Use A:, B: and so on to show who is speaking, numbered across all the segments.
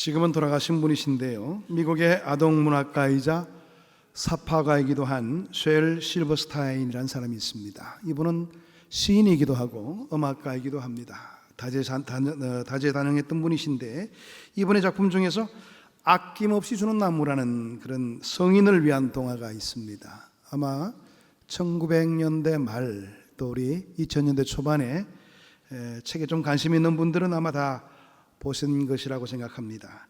A: 지금은 돌아가신 분이신데요, 미국의 아동문학가이자 사파가이기도 한 쉘 실버스타인이라는 사람이 있습니다. 이분은 시인이기도 하고 음악가이기도 합니다. 다재다능했던 분이신데, 이분의 작품 중에서 아낌없이 주는 나무라는 그런 성인을 위한 동화가 있습니다. 아마 1900년대 말 또 우리 2000년대 초반에 책에 좀 관심 있는 분들은 아마 다 보신 것이라고 생각합니다.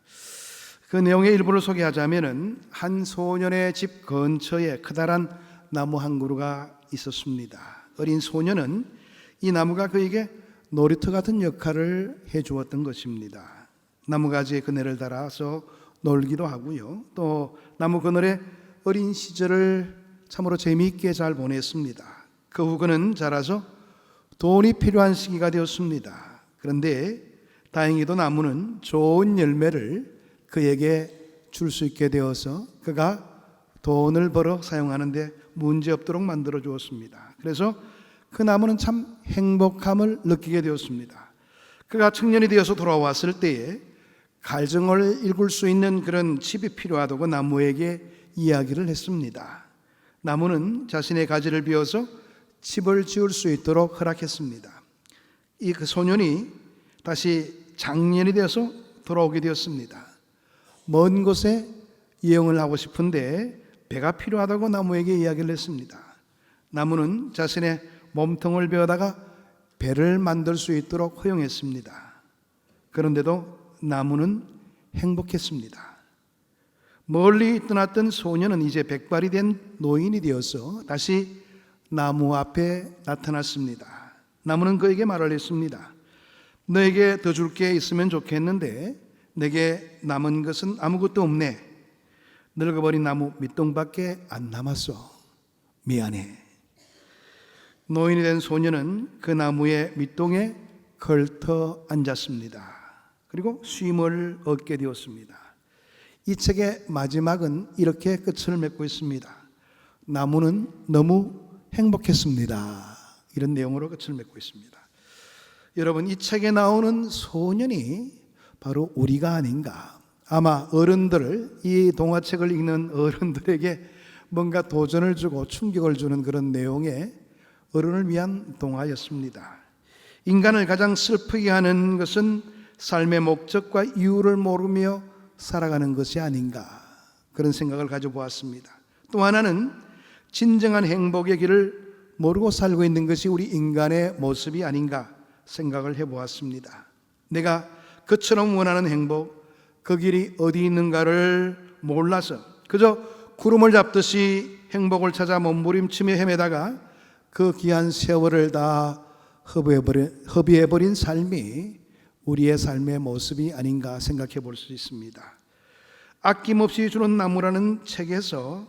A: 그 내용의 일부를 소개하자면은, 한 소년의 집 근처에 커다란 나무 한 그루가 있었습니다. 어린 소년은 이 나무가 그에게 놀이터 같은 역할을 해 주었던 것입니다. 나무가지에 그네를 달아서 놀기도 하고요, 또 나무 그늘에 어린 시절을 참으로 재미있게 잘 보냈습니다. 그 후 그는 자라서 돈이 필요한 시기가 되었습니다. 그런데 다행히도 나무는 좋은 열매를 그에게 줄 수 있게 되어서 그가 돈을 벌어 사용하는데 문제없도록 만들어 주었습니다. 그래서 그 나무는 참 행복함을 느끼게 되었습니다. 그가 청년이 되어서 돌아왔을 때에 갈증을 읽을 수 있는 그런 집이 필요하다고 나무에게 이야기를 했습니다. 나무는 자신의 가지를 비워서 집을 지을 수 있도록 허락했습니다. 그 소년이 다시 장년이 되어서 돌아오게 되었습니다. 먼 곳에 여행을 하고 싶은데 배가 필요하다고 나무에게 이야기를 했습니다. 나무는 자신의 몸통을 베어다가 배를 만들 수 있도록 허용했습니다. 그런데도 나무는 행복했습니다. 멀리 떠났던 소년은 이제 백발이 된 노인이 되어서 다시 나무 앞에 나타났습니다. 나무는 그에게 말을 했습니다. 너에게 더 줄 게 있으면 좋겠는데 내게 남은 것은 아무것도 없네. 늙어버린 나무 밑동밖에 안 남았어. 미안해. 노인이 된 소년은 그 나무의 밑동에 걸터 앉았습니다. 그리고 쉼을 얻게 되었습니다. 이 책의 마지막은 이렇게 끝을 맺고 있습니다. 나무는 너무 행복했습니다. 이런 내용으로 끝을 맺고 있습니다. 여러분, 이 책에 나오는 소년이 바로 우리가 아닌가. 아마 이 동화책을 읽는 어른들에게 뭔가 도전을 주고 충격을 주는 그런 내용의 어른을 위한 동화였습니다. 인간을 가장 슬프게 하는 것은 삶의 목적과 이유를 모르며 살아가는 것이 아닌가, 그런 생각을 가져보았습니다. 또 하나는 진정한 행복의 길을 모르고 살고 있는 것이 우리 인간의 모습이 아닌가 생각을 해보았습니다. 내가 그처럼 원하는 행복, 그 길이 어디 있는가를 몰라서 그저 구름을 잡듯이 행복을 찾아 몸부림치며 헤매다가 그 귀한 세월을 다 허비해버린 삶이 우리의 삶의 모습이 아닌가 생각해 볼 수 있습니다. 아낌없이 주는 나무라는 책에서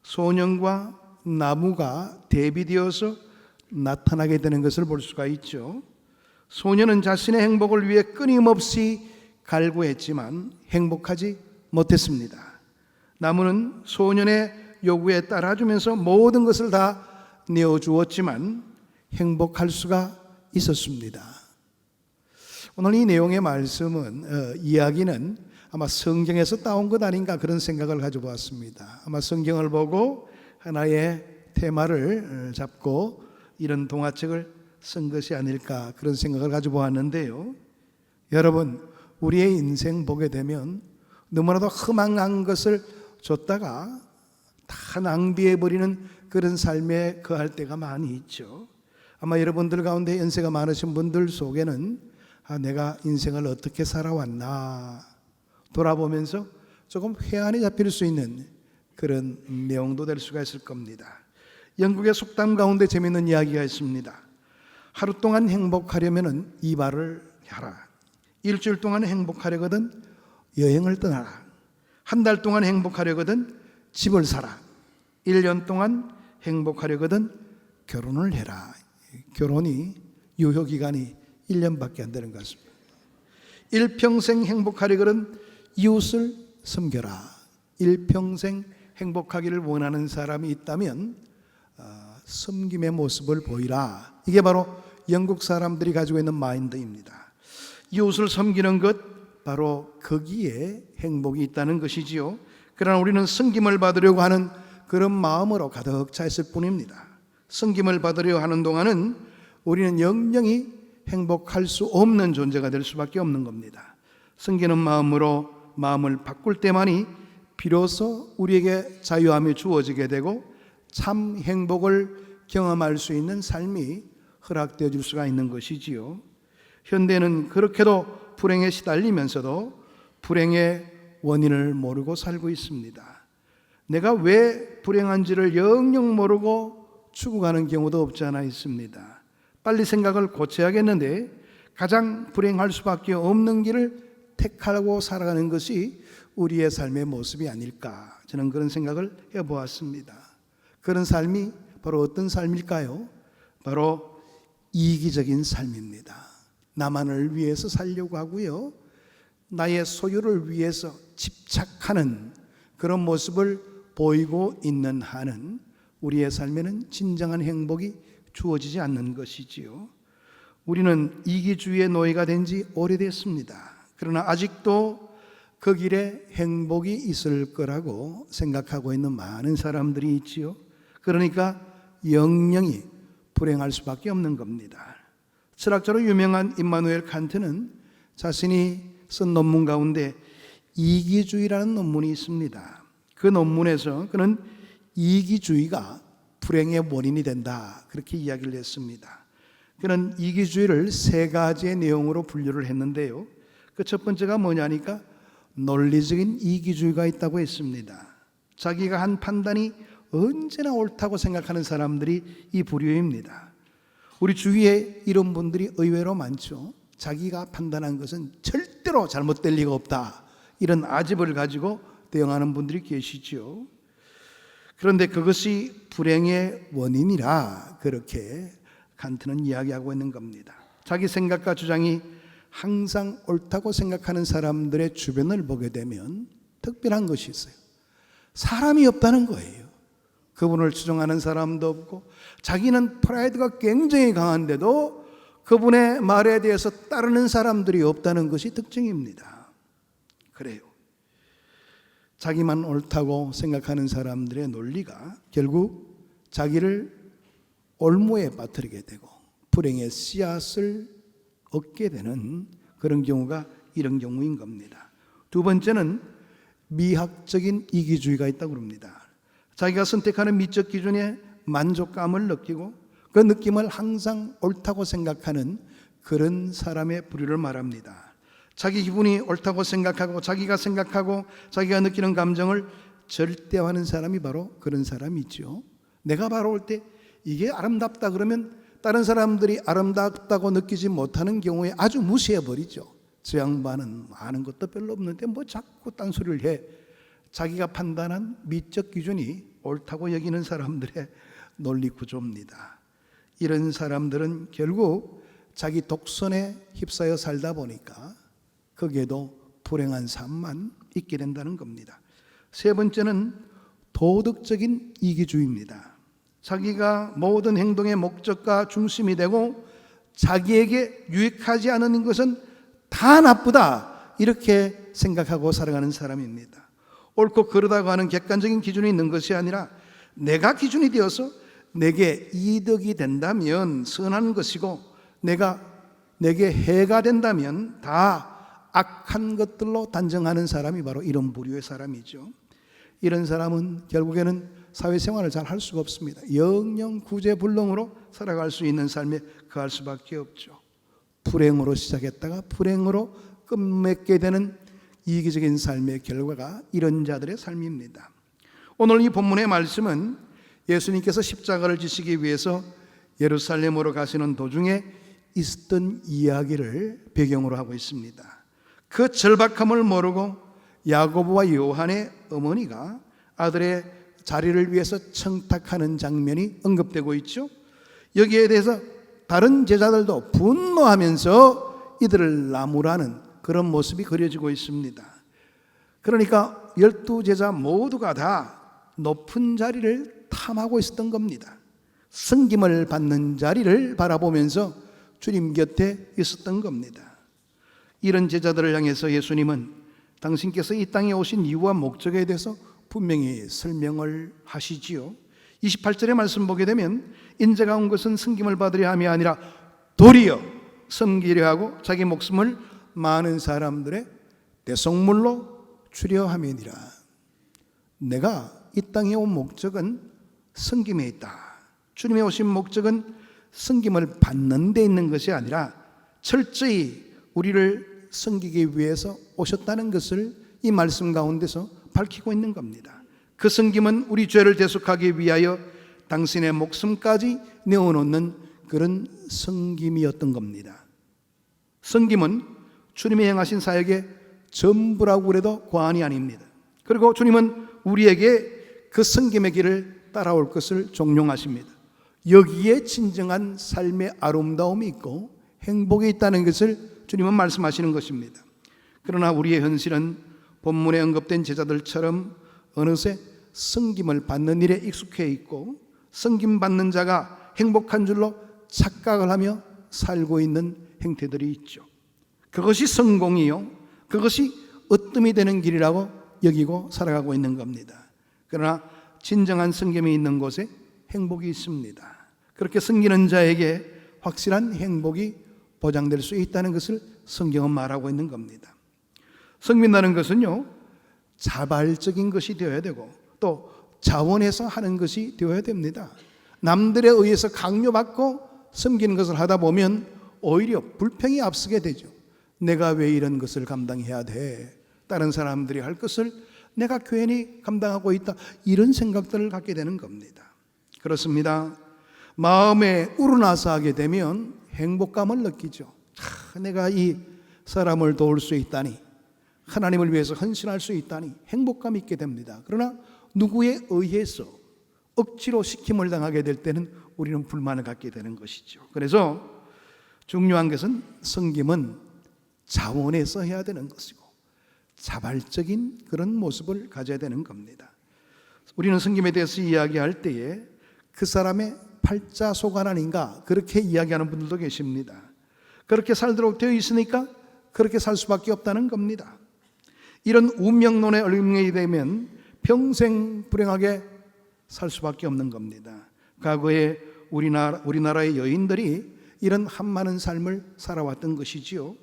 A: 소년과 나무가 대비되어서 나타나게 되는 것을 볼 수가 있죠. 소년은 자신의 행복을 위해 끊임없이 갈구했지만 행복하지 못했습니다. 나무는 소년의 요구에 따라주면서 모든 것을 다 내어주었지만 행복할 수가 있었습니다. 오늘 이 내용의 이야기는 아마 성경에서 따온 것 아닌가, 그런 생각을 가져보았습니다. 아마 성경을 보고 하나의 테마를 잡고 이런 동화책을 쓴 것이 아닐까, 그런 생각을 가져보았는데요. 여러분, 우리의 인생 보게 되면 너무나도 허망한 것을 줬다가 다 낭비해버리는 그런 삶에 거할 때가 많이 있죠. 아마 여러분들 가운데 연세가 많으신 분들 속에는 내가 인생을 어떻게 살아왔나 돌아보면서 조금 회한이 잡힐 수 있는 그런 내용도 될 수가 있을 겁니다. 영국의 속담 가운데 재미있는 이야기가 있습니다. 하루 동안 행복하려면 이발을 하라. 일주일 동안 행복하려거든 여행을 떠나라. 한 달 동안 행복하려거든 집을 사라. 1년 동안 행복하려거든 결혼을 해라. 결혼이 유효기간이 1년밖에 안 되는 것 같습니다. 일평생 행복하려거든 이웃을 섬겨라. 일평생 행복하기를 원하는 사람이 있다면 섬김의 모습을 보이라. 이게 바로 영국 사람들이 가지고 있는 마인드입니다. 이웃을 섬기는 것, 바로 거기에 행복이 있다는 것이지요. 그러나 우리는 섬김을 받으려고 하는 그런 마음으로 가득 차 있을 뿐입니다. 섬김을 받으려 하는 동안은 우리는 영영히 행복할 수 없는 존재가 될 수밖에 없는 겁니다. 섬기는 마음으로 마음을 바꿀 때만이 비로소 우리에게 자유함이 주어지게 되고 참 행복을 경험할 수 있는 삶이 허락되어 줄 수가 있는 것이지요. 현대는 그렇게도 불행에 시달리면서도 불행의 원인을 모르고 살고 있습니다. 내가 왜 불행한지를 영영 모르고 죽어가는 경우도 없지 않아 있습니다. 빨리 생각을 고쳐야겠는데 가장 불행할 수밖에 없는 길을 택하고 살아가는 것이 우리의 삶의 모습이 아닐까, 저는 그런 생각을 해보았습니다. 그런 삶이 바로 어떤 삶일까요? 바로 이기적인 삶입니다. 나만을 위해서 살려고 하고요, 나의 소유를 위해서 집착하는 그런 모습을 보이고 있는 한은 우리의 삶에는 진정한 행복이 주어지지 않는 것이지요. 우리는 이기주의의 노예가 된 지 오래됐습니다. 그러나 아직도 그 길에 행복이 있을 거라고 생각하고 있는 많은 사람들이 있지요. 그러니까 영영이 불행할 수밖에 없는 겁니다. 철학자로 유명한 임마누엘 칸트는 자신이 쓴 논문 가운데 이기주의라는 논문이 있습니다. 그 논문에서 그는 이기주의가 불행의 원인이 된다, 그렇게 이야기를 했습니다. 그는 이기주의를 세 가지의 내용으로 분류를 했는데요, 그 첫 번째가 뭐냐니까 논리적인 이기주의가 있다고 했습니다. 자기가 한 판단이 언제나 옳다고 생각하는 사람들이 이 부류입니다. 우리 주위에 이런 분들이 의외로 많죠. 자기가 판단한 것은 절대로 잘못될 리가 없다, 이런 아집을 가지고 대응하는 분들이 계시죠. 그런데 그것이 불행의 원인이라 그렇게 칸트는 이야기하고 있는 겁니다. 자기 생각과 주장이 항상 옳다고 생각하는 사람들의 주변을 보게 되면 특별한 것이 있어요. 사람이 없다는 거예요. 그분을 추종하는 사람도 없고, 자기는 프라이드가 굉장히 강한데도 그분의 말에 대해서 따르는 사람들이 없다는 것이 특징입니다. 그래요. 자기만 옳다고 생각하는 사람들의 논리가 결국 자기를 올무에 빠뜨리게 되고 불행의 씨앗을 얻게 되는 그런 경우가 이런 경우인 겁니다. 두 번째는 미학적인 이기주의가 있다고 합니다. 자기가 선택하는 미적 기준에 만족감을 느끼고 그 느낌을 항상 옳다고 생각하는 그런 사람의 부류를 말합니다. 자기 기분이 옳다고 생각하고 자기가 생각하고 자기가 느끼는 감정을 절대화하는 사람이 바로 그런 사람이죠. 내가 바라볼 때 이게 아름답다 그러면 다른 사람들이 아름답다고 느끼지 못하는 경우에 아주 무시해버리죠. 저 양반은 아는 것도 별로 없는데 뭐 자꾸 딴소리를 해. 자기가 판단한 미적 기준이 옳다고 여기는 사람들의 논리 구조입니다. 이런 사람들은 결국 자기 독선에 휩싸여 살다 보니까 거기에도 불행한 삶만 있게 된다는 겁니다. 세 번째는 도덕적인 이기주의입니다. 자기가 모든 행동의 목적과 중심이 되고 자기에게 유익하지 않은 것은 다 나쁘다, 이렇게 생각하고 살아가는 사람입니다. 옳고 그르다고 하는 객관적인 기준이 있는 것이 아니라 내가 기준이 되어서 내게 이득이 된다면 선한 것이고 내게 해가 된다면 다 악한 것들로 단정하는 사람이 바로 이런 부류의 사람이죠. 이런 사람은 결국에는 사회생활을 잘 할 수가 없습니다. 영영 구제불능으로 살아갈 수 있는 삶에 거할 수밖에 없죠. 불행으로 시작했다가 불행으로 끝맺게 되는 이기적인 삶의 결과가 이런 자들의 삶입니다. 오늘 이 본문의 말씀은 예수님께서 십자가를 지시기 위해서 예루살렘으로 가시는 도중에 있었던 이야기를 배경으로 하고 있습니다. 그 절박함을 모르고 야고보와 요한의 어머니가 아들의 자리를 위해서 청탁하는 장면이 언급되고 있죠. 여기에 대해서 다른 제자들도 분노하면서 이들을 나무라는 그런 모습이 그려지고 있습니다. 그러니까 12제자 모두가 다 높은 자리를 탐하고 있었던 겁니다. 섬김을 받는 자리를 바라보면서 주님 곁에 있었던 겁니다. 이런 제자들을 향해서 예수님은 당신께서 이 땅에 오신 이유와 목적에 대해서 분명히 설명을 하시지요. 28절의 말씀 보게 되면 인자가 온 것은 섬김을 받으려 함이 아니라 도리어 섬기려 하고 자기 목숨을 많은 사람들의 대속물로 주려 함이니라. 내가 이 땅에 온 목적은 섬김에 있다. 주님의 오신 목적은 섬김을 받는 데 있는 것이 아니라 철저히 우리를 섬기기 위해서 오셨다는 것을 이 말씀 가운데서 밝히고 있는 겁니다. 그 섬김은 우리 죄를 대속하기 위하여 당신의 목숨까지 내어놓는 그런 섬김이었던 겁니다. 섬김은 주님이 행하신 사역의 전부라고 해도 과언이 아닙니다. 그리고 주님은 우리에게 그 섬김의 길을 따라올 것을 종용하십니다. 여기에 진정한 삶의 아름다움이 있고 행복이 있다는 것을 주님은 말씀하시는 것입니다. 그러나 우리의 현실은 본문에 언급된 제자들처럼 어느새 섬김을 받는 일에 익숙해 있고 섬김받는 자가 행복한 줄로 착각을 하며 살고 있는 행태들이 있죠. 그것이 성공이요, 그것이 으뜸이 되는 길이라고 여기고 살아가고 있는 겁니다. 그러나 진정한 섬김이 있는 곳에 행복이 있습니다. 그렇게 섬기는 자에게 확실한 행복이 보장될 수 있다는 것을 성경은 말하고 있는 겁니다. 섬긴다는 것은요, 자발적인 것이 되어야 되고 또 자원해서 하는 것이 되어야 됩니다. 남들에 의해서 강요받고 섬기는 것을 하다 보면 오히려 불평이 앞서게 되죠. 내가 왜 이런 것을 감당해야 돼? 다른 사람들이 할 것을 내가 괜히 감당하고 있다, 이런 생각들을 갖게 되는 겁니다. 그렇습니다. 마음에 우러나서 하게 되면 행복감을 느끼죠. 내가 이 사람을 도울 수 있다니, 하나님을 위해서 헌신할 수 있다니 행복감 있게 됩니다. 그러나 누구에 의해서 억지로 시킴을 당하게 될 때는 우리는 불만을 갖게 되는 것이죠. 그래서 중요한 것은 섬김은 자원해서 해야 되는 것이고 자발적인 그런 모습을 가져야 되는 겁니다. 우리는 섬김에 대해서 이야기할 때에 그 사람의 팔자소관 아닌가, 그렇게 이야기하는 분들도 계십니다. 그렇게 살도록 되어 있으니까 그렇게 살 수밖에 없다는 겁니다. 이런 운명론에 얽매이게 되면 평생 불행하게 살 수밖에 없는 겁니다. 과거에 우리나라의 여인들이 이런 한많은 삶을 살아왔던 것이지요.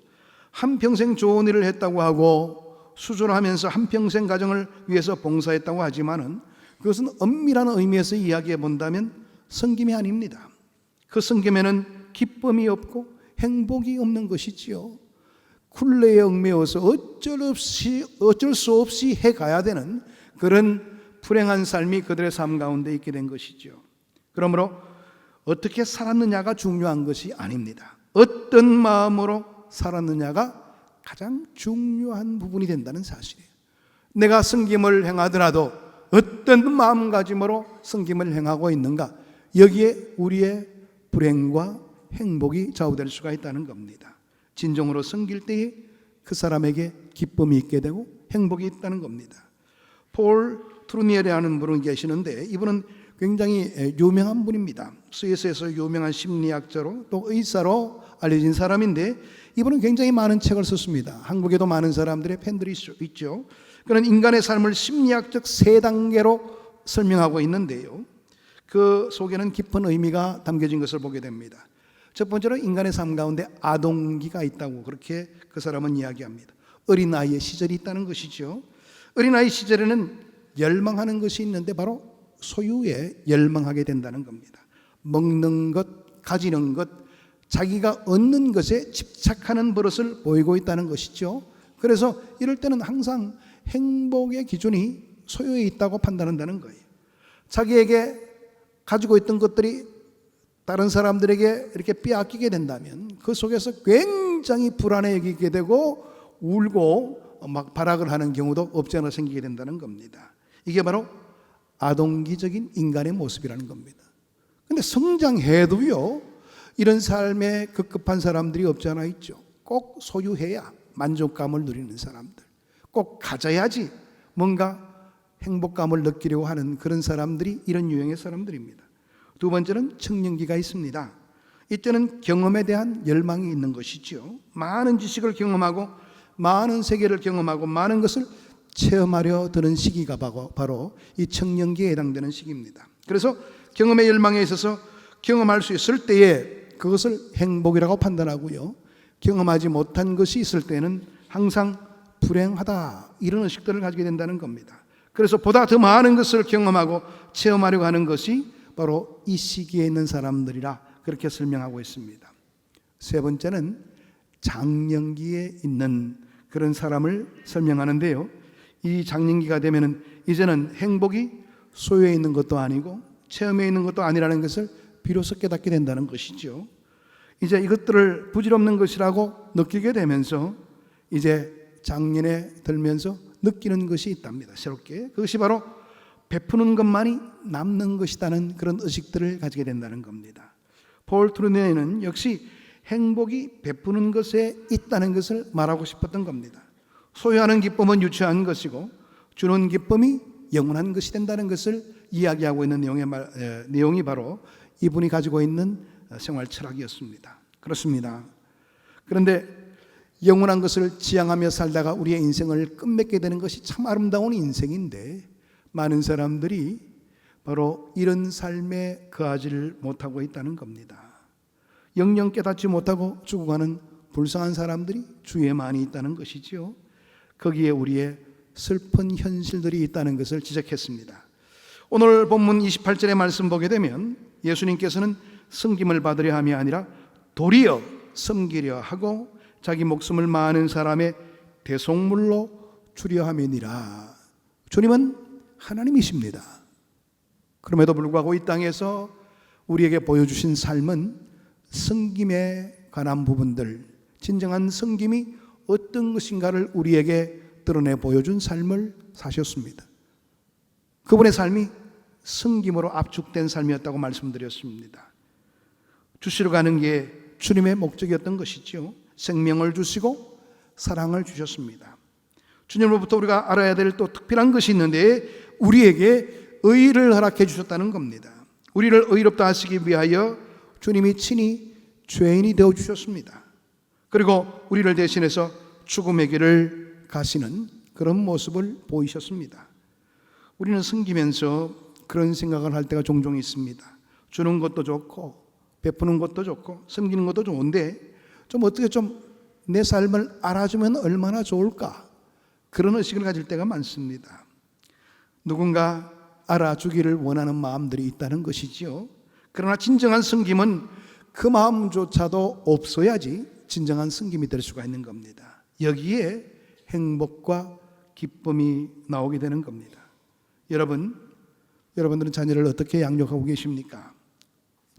A: 한평생 좋은 일을 했다고 하고 수술하면서 한평생 가정을 위해서 봉사했다고 하지만은 그것은 엄밀한 의미에서 이야기해 본다면 섬김이 아닙니다. 그 섬김에는 기쁨이 없고 행복이 없는 것이지요. 굴레에 얽매여서 어쩔 수 없이 해가야 되는 그런 불행한 삶이 그들의 삶 가운데 있게 된 것이죠. 그러므로 어떻게 살았느냐가 중요한 것이 아닙니다. 어떤 마음으로 살았느냐가 가장 중요한 부분이 된다는 사실이에요. 내가 섬김을 행하더라도 어떤 마음가짐으로 섬김을 행하고 있는가, 여기에 우리의 불행과 행복이 좌우될 수가 있다는 겁니다. 진정으로 섬길 때에 그 사람에게 기쁨이 있게 되고 행복이 있다는 겁니다. 폴 트루니에라는 분이 계시는데 이분은 굉장히 유명한 분입니다. 스위스에서 유명한 심리학자로 또 의사로 알려진 사람인데 이분은 굉장히 많은 책을 썼습니다. 한국에도 많은 사람들의 팬들이 있죠. 그런 인간의 삶을 심리학적 3단계로 설명하고 있는데요, 그 속에는 깊은 의미가 담겨진 것을 보게 됩니다. 첫 번째로 인간의 삶 가운데 아동기가 있다고 그렇게 그 사람은 이야기합니다. 어린아이의 시절이 있다는 것이죠. 어린아이 시절에는 열망하는 것이 있는데 바로 소유에 열망하게 된다는 겁니다. 먹는 것, 가지는 것, 자기가 얻는 것에 집착하는 버릇을 보이고 있다는 것이죠. 그래서 이럴 때는 항상 행복의 기준이 소유에 있다고 판단한다는 거예요. 자기에게 가지고 있던 것들이 다른 사람들에게 이렇게 빼앗기게 된다면 그 속에서 굉장히 불안해 여기게 되고 울고 막 발악을 하는 경우도 없지 않아 생기게 된다는 겁니다. 이게 바로 아동기적인 인간의 모습이라는 겁니다. 그런데 성장해도요, 이런 삶에 급급한 사람들이 없지 않아 있죠. 꼭 소유해야 만족감을 누리는 사람들, 꼭 가져야지 뭔가 행복감을 느끼려고 하는 그런 사람들이 이런 유형의 사람들입니다. 두 번째는 청년기가 있습니다. 이때는 경험에 대한 열망이 있는 것이죠. 많은 지식을 경험하고 많은 세계를 경험하고 많은 것을 체험하려 드는 시기가 바로 이 청년기에 해당되는 시기입니다. 그래서 경험의 열망에 있어서 경험할 수 있을 때에 그것을 행복이라고 판단하고요, 경험하지 못한 것이 있을 때는 항상 불행하다, 이런 의식들을 가지게 된다는 겁니다. 그래서 보다 더 많은 것을 경험하고 체험하려고 하는 것이 바로 이 시기에 있는 사람들이라 그렇게 설명하고 있습니다. 세 번째는 장년기에 있는 그런 사람을 설명하는데요, 이 장년기가 되면은 이제는 행복이 소유에 있는 것도 아니고 체험에 있는 것도 아니라는 것을 비로소 깨닫게 된다는 것이죠. 이제 이것들을 부질없는 것이라고 느끼게 되면서 이제 장년에 들면서 느끼는 것이 있답니다. 새롭게 그것이 바로 베푸는 것만이 남는 것이라는 그런 의식들을 가지게 된다는 겁니다. 폴 트루네는 역시 행복이 베푸는 것에 있다는 것을 말하고 싶었던 겁니다. 소유하는 기쁨은 유치한 것이고 주는 기쁨이 영원한 것이 된다는 것을 이야기하고 있는 내용이 바로 이분이 가지고 있는 생활 철학이었습니다. 그렇습니다. 그런데 영원한 것을 지향하며 살다가 우리의 인생을 끝맺게 되는 것이 참 아름다운 인생인데, 많은 사람들이 바로 이런 삶에 거하지를 못하고 있다는 겁니다. 영영 깨닫지 못하고 죽어가는 불쌍한 사람들이 주위에 많이 있다는 것이지요. 거기에 우리의 슬픈 현실들이 있다는 것을 지적했습니다. 오늘 본문 28절의 말씀 보게 되면 예수님께서는 섬김을 받으려 함이 아니라 도리어 섬기려 하고 자기 목숨을 많은 사람의 대속물로 주려 함이니라. 주님은 하나님이십니다. 그럼에도 불구하고 이 땅에서 우리에게 보여주신 삶은 섬김에 관한 부분들, 진정한 섬김이 어떤 것인가를 우리에게 드러내 보여준 삶을 사셨습니다. 그분의 삶이 섬김으로 압축된 삶이었다고 말씀드렸습니다. 주시러 가는 게 주님의 목적이었던 것이죠. 생명을 주시고 사랑을 주셨습니다. 주님으로부터 우리가 알아야 될 또 특별한 것이 있는데, 우리에게 의를 허락해 주셨다는 겁니다. 우리를 의롭다 하시기 위하여 주님이 친히 죄인이 되어 주셨습니다. 그리고 우리를 대신해서 죽음의 길을 가시는 그런 모습을 보이셨습니다. 우리는 섬기면서 그런 생각을 할 때가 종종 있습니다. 주는 것도 좋고 베푸는 것도 좋고 섬기는 것도 좋은데 좀 어떻게 좀 내 삶을 알아주면 얼마나 좋을까, 그런 의식을 가질 때가 많습니다. 누군가 알아주기를 원하는 마음들이 있다는 것이지요. 그러나 진정한 섬김은 그 마음조차도 없어야지 진정한 섬김이 될 수가 있는 겁니다. 여기에 행복과 기쁨이 나오게 되는 겁니다. 여러분들은 자녀를 어떻게 양육하고 계십니까?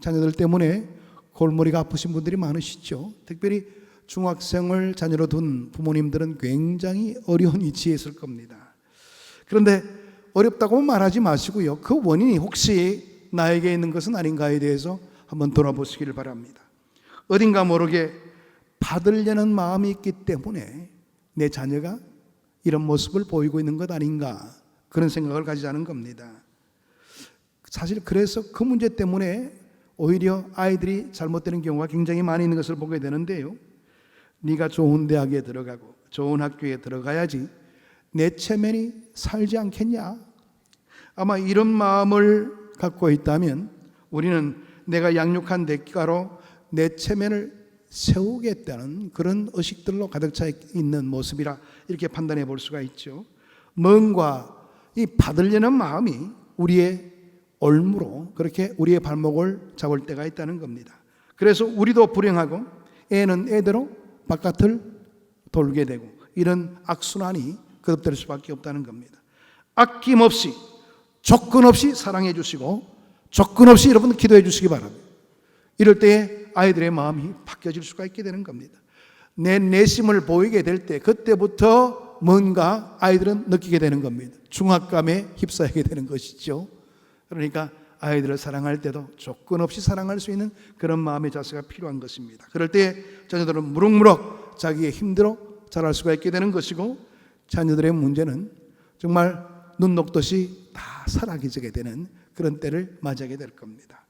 A: 자녀들 때문에 골머리가 아프신 분들이 많으시죠. 특별히 중학생을 자녀로 둔 부모님들은 굉장히 어려운 위치에 있을 겁니다. 그런데 어렵다고 말하지 마시고요, 그 원인이 혹시 나에게 있는 것은 아닌가에 대해서 한번 돌아보시기를 바랍니다. 어딘가 모르게 받으려는 마음이 있기 때문에 내 자녀가 이런 모습을 보이고 있는 것 아닌가, 그런 생각을 가지자는 겁니다. 사실 그래서 그 문제 때문에 오히려 아이들이 잘못되는 경우가 굉장히 많이 있는 것을 보게 되는데요, 네가 좋은 대학에 들어가고 좋은 학교에 들어가야지 내 체면이 살지 않겠냐, 아마 이런 마음을 갖고 있다면 우리는 내가 양육한 대가로 내 체면을 세우겠다는 그런 의식들로 가득 차 있는 모습이라 이렇게 판단해 볼 수가 있죠. 뭔가 이 받으려는 마음이 우리의 올무로 그렇게 우리의 발목을 잡을 때가 있다는 겁니다. 그래서 우리도 불행하고 애는 애대로 바깥을 돌게 되고 이런 악순환이 거듭될 수밖에 없다는 겁니다. 아낌없이 조건 없이 사랑해 주시고 조건 없이 여러분 기도해 주시기 바랍니다. 이럴 때에 아이들의 마음이 바뀌어질 수가 있게 되는 겁니다. 내 내심을 보이게 될 때 그때부터 뭔가 아이들은 느끼게 되는 겁니다. 중압감에 휩싸이게 되는 것이죠. 그러니까 아이들을 사랑할 때도 조건 없이 사랑할 수 있는 그런 마음의 자세가 필요한 것입니다. 그럴 때 자녀들은 무럭무럭 자기의 힘대로 자랄 수가 있게 되는 것이고, 자녀들의 문제는 정말 눈 녹듯이 다 사라지게 되는 그런 때를 맞이하게 될 겁니다.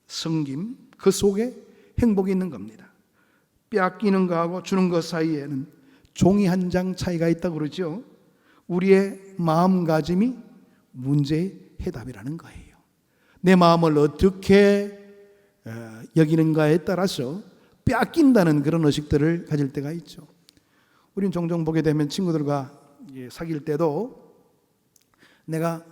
A: 섬김, 그 속에 행복이 있는 겁니다. 빼앗기는 거하고 주는 것 사이에는 종이 한 장 차이가 있다고 그러죠. 우리의 마음가짐이 문제의 해답이라는 거예요. 내 마음을 어떻게 여기는가에 따라서 빼앗긴다는 그런 의식들을 가질 때가 있죠. 우리는 종종 보게 되면 친구들과 사귈 때도 내가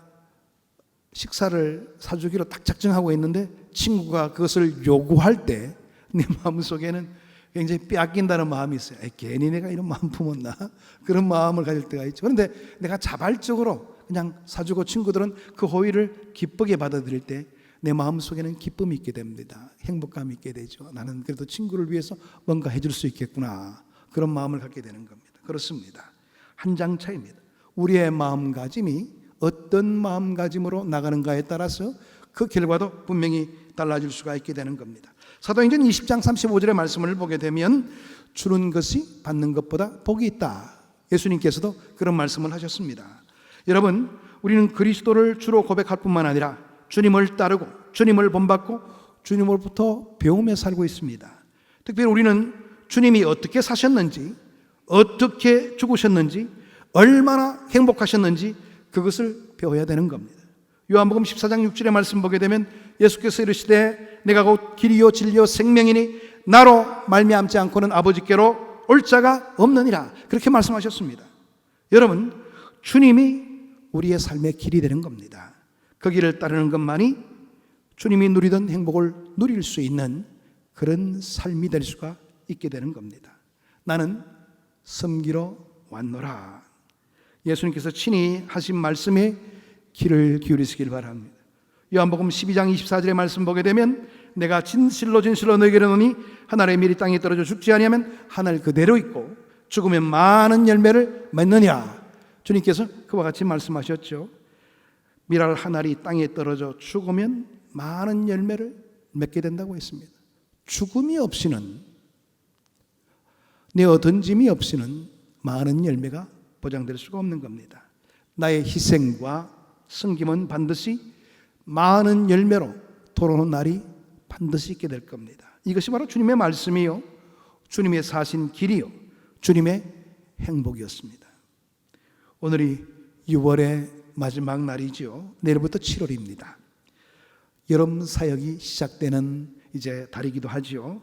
A: 식사를 사주기로 딱 작정하고 있는데 친구가 그것을 요구할 때 내 마음속에는 굉장히 빼앗긴다는 마음이 있어요. 괜히 내가 이런 마음 품었나? 그런 마음을 가질 때가 있죠. 그런데 내가 자발적으로 그냥 사주고 친구들은 그 호의를 기쁘게 받아들일 때 내 마음속에는 기쁨이 있게 됩니다. 행복감이 있게 되죠. 나는 그래도 친구를 위해서 뭔가 해줄 수 있겠구나. 그런 마음을 갖게 되는 겁니다. 그렇습니다. 한 장 차이입니다. 우리의 마음가짐이 어떤 마음가짐으로 나가는가에 따라서 그 결과도 분명히 달라질 수가 있게 되는 겁니다. 사도행전 20장 35절의 말씀을 보게 되면 주는 것이 받는 것보다 복이 있다. 예수님께서도 그런 말씀을 하셨습니다. 여러분, 우리는 그리스도를 주로 고백할 뿐만 아니라 주님을 따르고 주님을 본받고 주님으로부터 배우며 살고 있습니다. 특별히 우리는 주님이 어떻게 사셨는지, 어떻게 죽으셨는지, 얼마나 행복하셨는지 그것을 배워야 되는 겁니다. 요한복음 14장 6절의 말씀 보게 되면 예수께서 이르시되 내가 곧 길이요 진리요 생명이니 나로 말미암지 않고는 아버지께로 올 자가 없느니라. 그렇게 말씀하셨습니다. 여러분, 주님이 우리의 삶의 길이 되는 겁니다. 그 길을 따르는 것만이 주님이 누리던 행복을 누릴 수 있는 그런 삶이 될 수가 있게 되는 겁니다. 나는 섬기러 왔노라. 예수님께서 친히 하신 말씀에 귀를 기울이시길 바랍니다. 요한복음 12장 24절의 말씀 보게 되면 내가 진실로 진실로 너희에게 이르노니 한 알의 밀이 땅에 떨어져 죽지 아니하면 한 알 그대로 있고 죽으면 많은 열매를 맺느니라. 주님께서 그와 같이 말씀하셨죠. 밀알 한 알이 땅에 떨어져 죽으면 많은 열매를 맺게 된다고 했습니다. 죽음이 없이는, 내어 던짐이 없이는 많은 열매가 보장될 수가 없는 겁니다. 나의 희생과 섬김은 반드시 많은 열매로 돌아오는 날이 반드시 있게 될 겁니다. 이것이 바로 주님의 말씀이요, 주님의 사신 길이요, 주님의 행복이었습니다. 오늘이 6월의 마지막 날이죠. 내일부터 7월입니다. 여름 사역이 시작되는 이제 달이기도 하죠.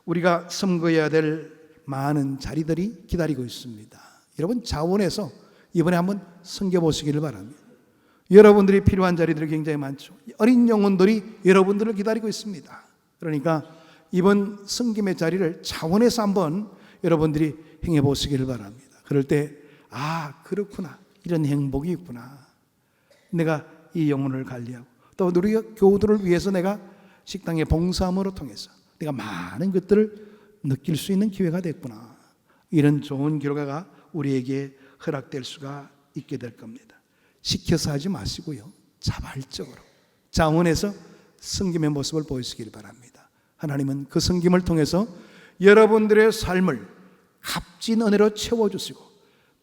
A: 우리가 섬겨야 될 많은 자리들이 기다리고 있습니다. 여러분, 자원해서 이번에 한번 섬겨보시기를 바랍니다. 여러분들이 필요한 자리들이 굉장히 많죠. 어린 영혼들이 여러분들을 기다리고 있습니다. 그러니까 이번 섬김의 자리를 자원해서 한번 여러분들이 행해보시기를 바랍니다. 그럴 때 그렇구나, 이런 행복이 있구나. 내가 이 영혼을 관리하고 또 우리 교우들을 위해서 내가 식당의 봉사함으로 통해서 내가 많은 것들을 느낄 수 있는 기회가 됐구나. 이런 좋은 결과가 우리에게 허락될 수가 있게 될 겁니다. 시켜서 하지 마시고요, 자발적으로 자원해서 섬김의 모습을 보이시길 바랍니다. 하나님은 그 섬김을 통해서 여러분들의 삶을 값진 은혜로 채워주시고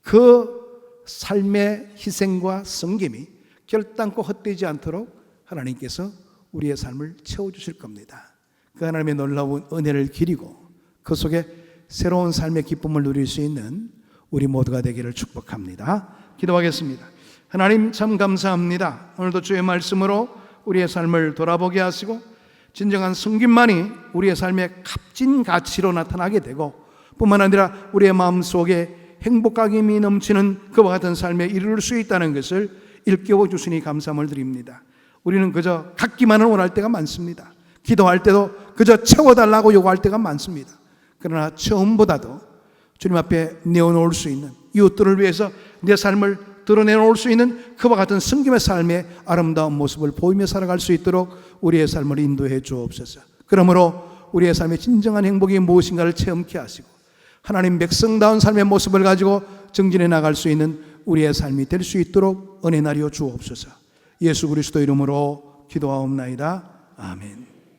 A: 그 삶의 희생과 섬김이 결단코 헛되지 않도록 하나님께서 우리의 삶을 채워주실 겁니다. 그 하나님의 놀라운 은혜를 기리고 그 속에 새로운 삶의 기쁨을 누릴 수 있는 우리 모두가 되기를 축복합니다. 기도하겠습니다. 하나님, 참 감사합니다. 오늘도 주의 말씀으로 우리의 삶을 돌아보게 하시고 진정한 섬김만이 우리의 삶의 값진 가치로 나타나게 되고 뿐만 아니라 우리의 마음속에 행복감이 넘치는 그와 같은 삶에 이르를 수 있다는 것을 일깨워 주시니 감사함을 드립니다. 우리는 그저 갖기만을 원할 때가 많습니다. 기도할 때도 그저 채워달라고 요구할 때가 많습니다. 그러나 처음보다도 주님 앞에 내어놓을 수 있는, 이웃들을 위해서 내 삶을 드러내놓을 수 있는 그와 같은 섬김의 삶의 아름다운 모습을 보이며 살아갈 수 있도록 우리의 삶을 인도해 주옵소서. 그러므로 우리의 삶의 진정한 행복이 무엇인가를 체험케 하시고 하나님 백성다운 삶의 모습을 가지고 정진해 나갈 수 있는 우리의 삶이 될 수 있도록 은혜 나리여 주옵소서. 예수 그리스도 이름으로 기도하옵나이다. 아멘.